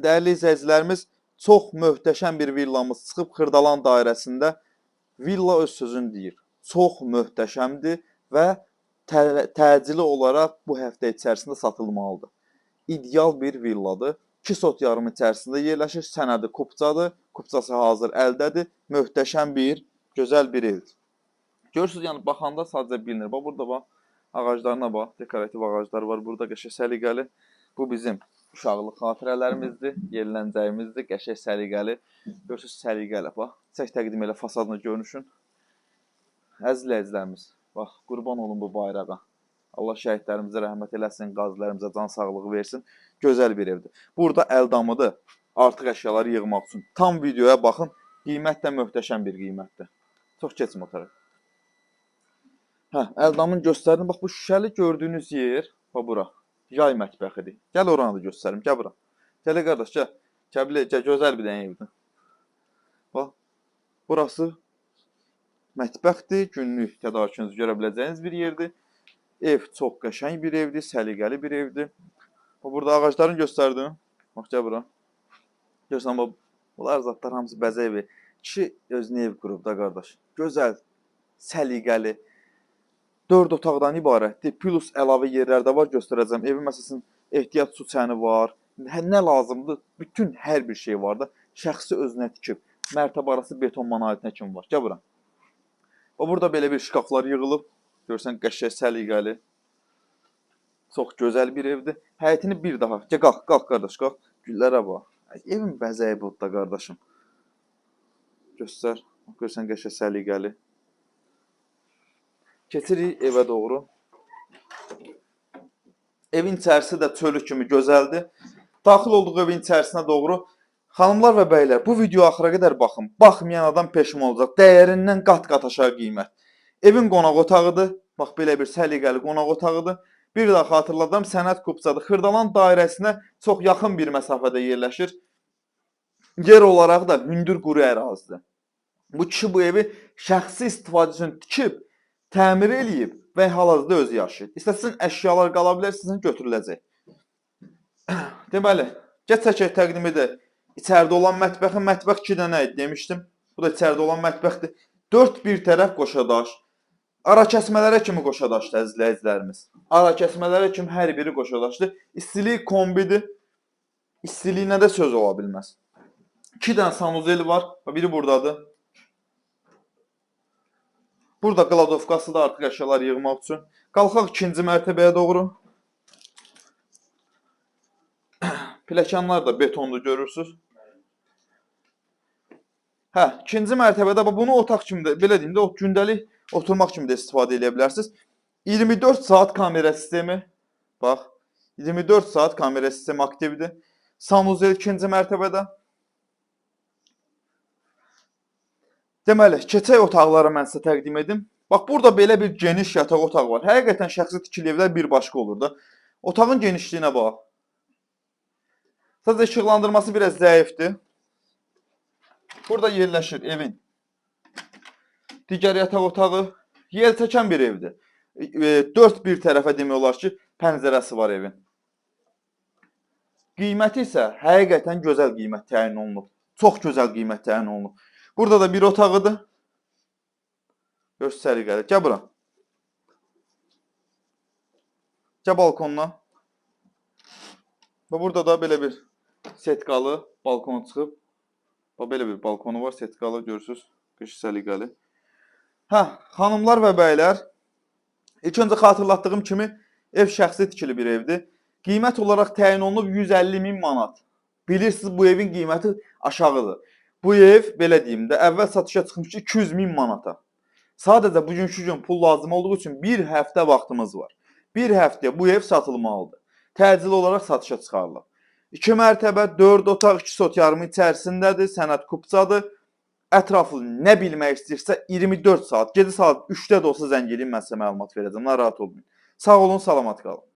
Dəyərli izləyicilərimiz, çox möhtəşəm bir villamız çıxıb Xırdalan dairəsində. Villa öz sözünü deyir. Çox möhtəşəmdir və təcili olaraq bu həftə içərisində satılmalıdır. İdeal bir villadır. 2 sot yarım içərisində yerləşir. Sənədi kupçadır. Kupçası hazır əldədir. Möhtəşəm bir, gözəl bir evdir. Görürsünüz, yəni baxanda sadəcə bilinir. Bax, burada bax, ağaclarına bax, dekorativ ağaclar var. Burada qəşəng səliqəli. Bu bizim uşaqlıq xatirələrimizdir, yerləncəyimizdir, qəşəng səliqəli. Görürsünüz, səliqəli bax. Çək təqdim elə fasadını görünüşün. Əziz izləyicilərimiz, bax, qurban olun bu bayrağa. Allah şəhidlərimizə rəhmət eləsin, qazilərimizə can sağlığı versin. Gözəl bir evdir. Burada əldamıdır, artıq əşyaları yığmaq üçün. Tam videoya baxın, qiymət də möhtəşəm bir qiymətdir. Çox keçmə o tərəf. Əldamın göstərdim. Bax, bu şüşəli gördüyünüz yer, bax, bura. Yay mətbəxidir. Gəl oranı da göstərim. Gəl bura. Gəl qardaş, gəl. Gəl, gözəl bir dənə evdir. Bax, burası mətbəxdir. Günlük tədarükünüzü görə biləcəyiniz bir yerdir. Ev çox qəşəng bir evdir, səliqəli bir evdir. Burada ağaclarını göstərdim. Bax, gəl bura. Görürsən, bax, bunlar zatlar hamısı bəzək evi. Kişi özünü ev qurub da qardaş. Gözəl, səliqəli. 4 otaqdan ibarətdir. Plus əlavə yerlər də var, göstərəcəm. Evin məsələn ehtiyat su çəni var. Nə lazımdır? Bütün hər bir şey var da. Şəxsi özünə tikib. Mərtəbə arası beton monolitinə kimi var. Gəl bura. Burada belə bir şkaflar yığılıb. Görsən, qəşəng, səliqəli. Çox gözəl bir evdir. Həyətini bir daha. Gəl, qalx qardaş, qalx. Güllərə bax. Evin bəzəyi budur da qardaşım. Göstər. Görsən, qəşəng, səliqəli. Keçirik evə doğru. Evin içərisi də çölü kimi gözəldir. Daxil olduğu evin içərisinə doğru. Xanımlar və bəylər, bu videoya axıra qədər baxın. Baxmayan adam peşman olacaq. Dəyərindən qat-qat aşağı qiymət. Evin qonaq otağıdır. Bax, belə bir səliqəli qonaq otağıdır. Bir daha xatırladım, sənəd kupçadır. Xırdalan dairəsinə çox yaxın bir məsafədə yerləşir. Yer olaraq da hündür quru ərazidir. Bu kişi bu evi şəxsi istifadə üçün tikib, təmir eləyib və hal-hazırda özü yaşayır. İstəsən əşyalar qala bilər, sizin götürüləcək. Deməli, gəl çəkək təqdim edək. İçəridə olan mətbəxin, mətbəx 2 dənə idi demişdim. Bu da içəridə olan mətbəxdir. 4 bir tərəf qoşadaş. Ara kəsmələrə kimi qoşadaşdır əzizləyicilərimiz. Ara kəsmələrə kimi hər biri qoşadaşdır. İstilik kombidir. İstiliyinə də söz ola bilməz. 2 dənə sanuzel var. Biri buradadır. Burada qladovkası da artıq əşyalar yığmaq üçün. Qalxaq 2-ci mərtəbəyə doğru. Pləkanlar da betondur, görürsünüz. 2-ci mərtəbədə bunu otaq kimi də, belə deyim də, gündəlik oturmaq kimi də istifadə edə bilərsiniz. 24 saat kamera sistemi. Bax, 24 saat kamera sistemi aktivdir. Sanuzel 2-ci mərtəbədə. Deməli, keçək otaqları mən sizə təqdim edim. Bax, burada belə bir geniş yataq otaq var. Həqiqətən şəxsi tikili evlər bir başqa olur da. Otağın genişliyinə bax. Sadəcə işıqlandırması biraz zəifdir. Burada yerləşir evin digər yataq otağı. Yel çəkən bir evdir. 4 bir tərəfə demək olar ki, pəncərəsi var evin. Qiyməti isə həqiqətən gözəl qiymət təyin olunub. Çox gözəl qiymət təyin olunub. Burada da bir otağıdır. Göz səliqəli. Gəl bura. Gəl balkonuna. Burada da belə bir setkalı balkon çıxıb. Belə bir balkonu var, setkalı, görürsünüz. Göz səliqəli. Xanımlar və bəylər, ilk öncə xatırlatdığım kimi ev şəxsi tikili bir evdir. Qiymət olaraq təyin olunub 150.000 manat. Bilirsiniz, bu evin qiyməti aşağıdır. Bu ev, belə deyim də, əvvəl satışa çıxmış 200.000 manata. Sadəcə bugünkü gün pul lazım olduğu üçün bir həftə vaxtımız var. Bir həftəyə bu ev satılmalıdır. Təcili olaraq satışa çıxarılır. 2 mərtəbə, 4 otaq, 2 sot yarımı içərisindədir, sənəd kupçadır. Ətraflı nə bilmək istəyirsə 24 saat, gecə saat 3-də də olsa zəng edin, mən sizə məlumat verəcəm. Narahat olmayın. Sağ olun, salamat qalın.